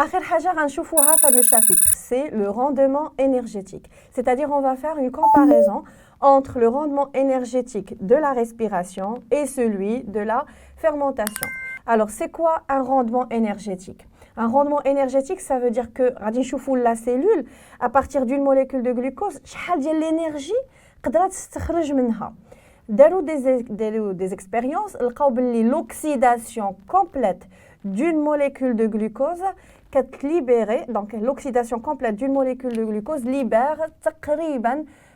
آخر حاجة غنشوفوها في هذا chapitre, c'est le rendement énergétique. C'est-à-dire on va faire une comparaison entre le rendement énergétique de la respiration et celui de la fermentation. Alors, c'est quoi un rendement énergétique? Un rendement énergétique, ça veut dire que la cellule, à partir d'une molécule de glucose, l'énergie des expériences, l'oxydation complète d'une molécule de glucose libérée, donc l'oxydation complète d'une molécule de glucose libère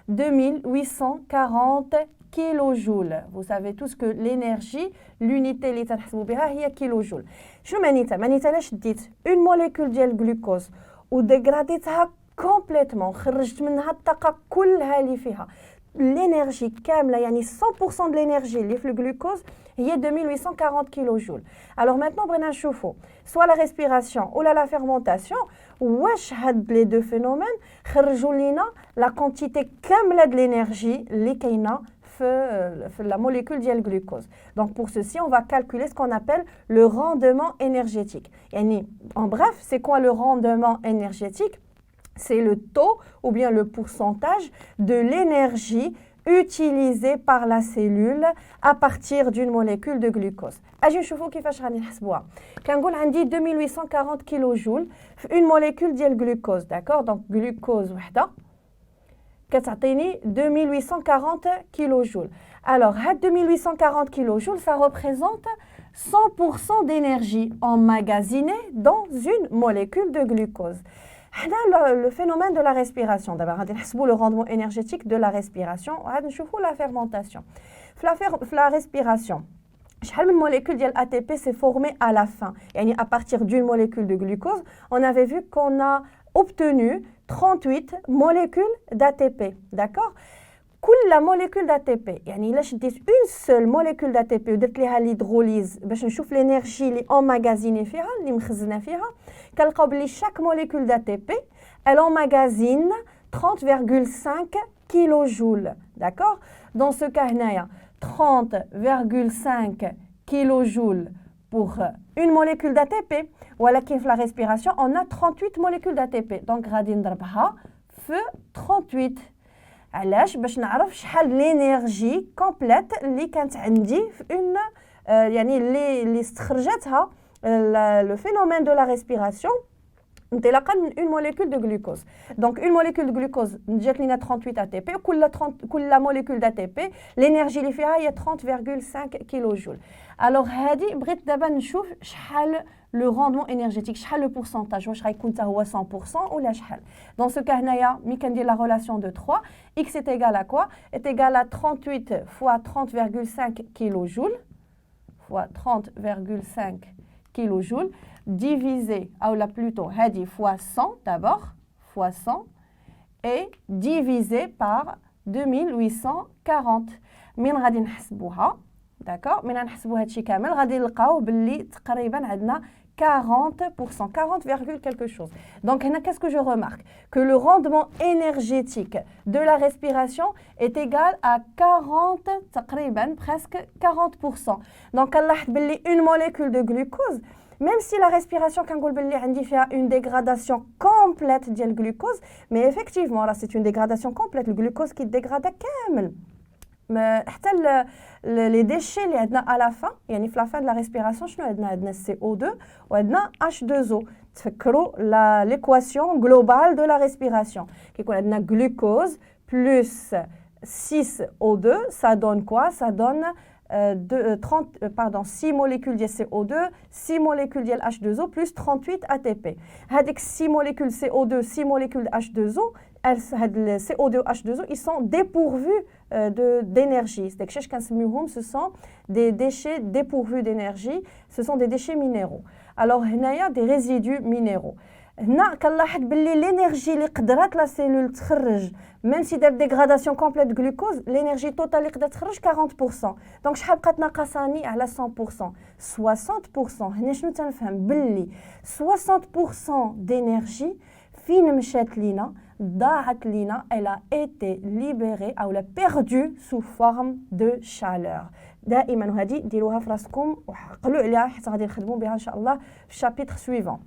2840 kilojoules. Vous savez tous que l'énergie, l'unité اللي تنحسبوا بها هي كيلوجول. شنو معناتها؟ معناتها علاش ديت une molécule ديال الجلوكوز وديغراديتها complètement خرجت منها الطاقة كلها اللي فيها. L'énergie كاملة يعني 100% de l'énergie اللي في الجلوكوز هي 2840 kilojoules. Alors maintenant بغينا نشوفوا soit la respiration ou la fermentation واش هاد les deux phénomènes خرجوا لينا la quantité كاملة de l'énergie اللي كاينة في la molécule du glucose. Donc pour ceci, on va calculer ce qu'on appelle le rendement énergétique. Yani, en bref, c'est quoi le rendement énergétique? C'est le taux ou bien le pourcentage de l'énergie utilisée par la cellule à partir d'une molécule de glucose. اجي نشوفوا كيفاش غادي نحسبوها. كنقول عندي 2840 kilojoules في une molécule ديال glucose, d'accord? Donc glucose وحده كتعطيني 2840 kilojoules. Alors, 2840 kilojoules, ça représente 100% d'énergie emmagasinée dans une molécule de glucose. Le phénomène de la respiration. D'abord, on va le rendement énergétique de la respiration. On va voir la fermentation. La respiration. Une molécule d'ATP s'est formée à la fin. Et à partir d'une molécule de glucose, on avait vu qu'on a obtenu 38 molécules d'ATP. D'accord? كل molécule d'ATP يعني إلا شديت une seule molécule d'ATP ودرت ليها l'hydrolyse باش نشوف l'énergie اللي emmagasinée فيها اللي مخزنة فيها كنلقاو بلي chaque molécule d'ATP elle emmagasine 30,5 kilojoules. D'accord? Dans ce cas هنايا 30,5 kilojoules pour une molécule d'ATP. ولكن في la respiration on a 38 molécules d'ATP. Donc غادي نضربها في 38. علاش؟ باش نعرف شحال لينيرجي كومبليت اللي كانت عندي في اون يعني اللي استخرجتها لو فينومين دو لا ريسبيراسيون انطلاقا من اون موليكول دو غلوكوز. دونك اون موليكول دو غلوكوز جات لينا 38 اي تي بي كل موليكول دو تي بي لينيرجي اللي فيها هي 30,5 كيلو جول. الوغ هذه بغيت دابا نشوف شحال le rendement énergétique, شحال le pourcentage, واش غيكون حتى هو 100% ولا شحال. Dans ce cas هنايا ملي كندير la relation de 3, x est égal à quoi? Est égal à 38 fois 30,5 kilojoules fois 30,5 kilojoules divisé, ou là plutôt هذه fois 100 d'abord, fois 100 et divisé par 2840. من غادي نحسبوها d'accord من نحسبوا هادشي كامل غادي نلقاو باللي تقريبا عندنا 40%, 40, quelque chose. Donc, qu'est-ce que je remarque? Que le rendement énergétique de la respiration est égal à 40, presque 40%. Donc, une molécule de glucose, même si la respiration, a une dégradation complète du glucose, mais effectivement, là, c'est une dégradation complète, le glucose qui dégrade كامل. Mais les déchets اللي عندنا à la fin يعني في la fin de la respiration شنو عندنا CO2 وعندنا H2O. تفكروا l'équation globale de la respiration كيكون عندنا glucose plus 6O2 ça donne quoi? Ça donne 6 molécules de CO2, 6 molécules de H2O plus 38 ATP. هذيك 6 molécules CO2, 6 molécules H2O, le CO2 et H2O, ils sont dépourvus d'énergie. Ce sont des déchets dépourvus d'énergie, ce sont des déchets minéraux. Alors, il y a des résidus minéraux. هنا كنلاحظ باللي l'énergie اللي قدرات لا سيلول تخرج même si دار dégradation complète de glucose l'énergie totale اللي قدرت تخرج 40%. دونك شحال بقات ناقصاني على 100%؟ 60%. هنا شنو تنفهم باللي 60% d'énergie فين مشات لينا ضاعت لينا elle a été libérée ou elle a perdu sous forme de chaleur. دائما وهذه ديروها في راسكم وعقلوا عليها حتى غادي نخدموا بها ان شاء الله في الشابيتر suivant.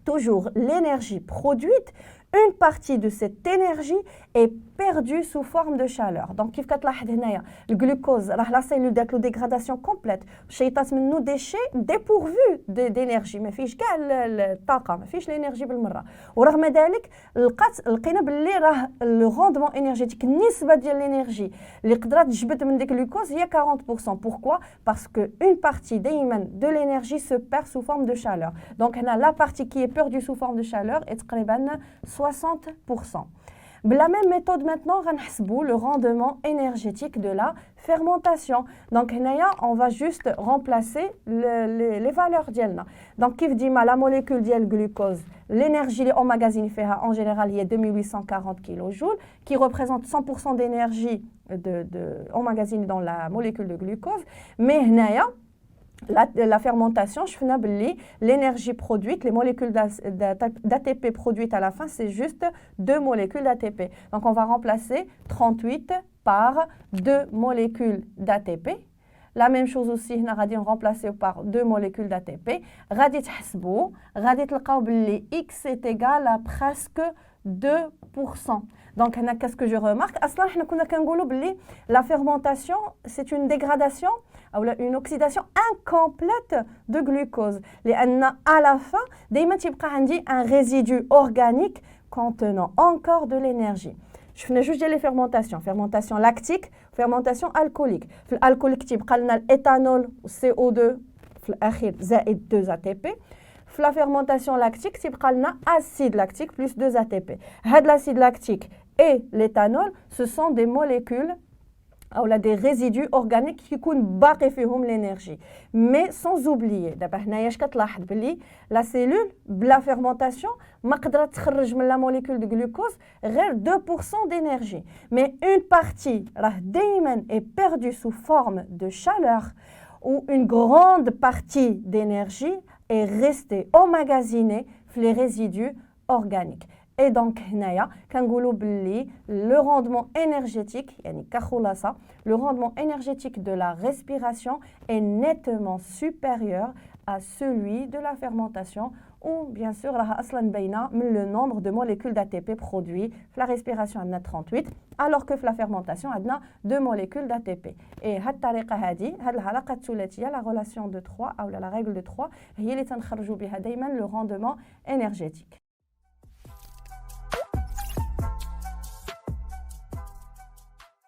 toujours l'énergie produite, une partie de cette énergie est perdue sous forme de chaleur. Donc, كيف كتلاحظ هنايا الجلوكوز راه لا سيلول دات له ديغراداسيون كومبليت شيطات منه ديشي ديبورفو دينيرجي ما فيش كاع الطاقه ما فيش الانرجي بالمره ورغم ذلك لقينا باللي راه لو روندمون انرجيتيك النسبه ديال الانرجي اللي قدرات تجبد من ديك الجلوكوز هي 40%. Pourquoi? Parce que une partie دائما de l'énergie se perd sous forme de chaleur. Donc هنا la partie qui est perdue sous forme de chaleur est تقريبا 60%. De la même méthode maintenant, on va le rendement énergétique de la fermentation. Donc, on va juste remplacer les valeurs d'Elna. Donc, qui dit la molécule de glucose, l'énergie emmagasinée en général, il y a 2840 kJ, qui représente 100% d'énergie emmagasinée dans la molécule de glucose. Mais, la fermentation, je fais l'énergie produite, les molécules d'ATP produites à la fin, c'est juste 2 molécules d'ATP. Donc, on va remplacer 38 par 2 molécules d'ATP. La même chose aussi, on va remplacer par 2 molécules d'ATP. Radit hasbou, radit le X est égal à presque 2%. Donc, qu'est-ce que je remarque? La fermentation, c'est une dégradation ou une oxydation incomplète de glucose. À la fin, un résidu organique contenant encore de l'énergie. Je fais juste les fermentations. Fermentation lactique, fermentation alcoolique. L'alcoolique, l'éthanol, CO2, زائد 2 ATP. La fermentation lactique, c'est acide lactique plus 2 ATP. L'acide lactique et l'éthanol, ce sont des molécules ou des résidus organiques qui ont l'énergie. Mais sans oublier, la cellule, la fermentation, la molécule de glucose, 2% d'énergie. Mais une partie est perdue sous forme de chaleur ou une grande partie d'énergie est restée emmagasinée dans les résidus organiques. Et donc, le rendement énergétique, le rendement énergétique de la respiration est nettement supérieur à celui de la fermentation ou bien sûr le nombre de molécules d'ATP produits. La respiration a 38 alors que la fermentation a 2 molécules d'ATP. Et la relation de 3 ou la règle de 3 هي اللي تنخرجوا بها دائما le rendement énergétique.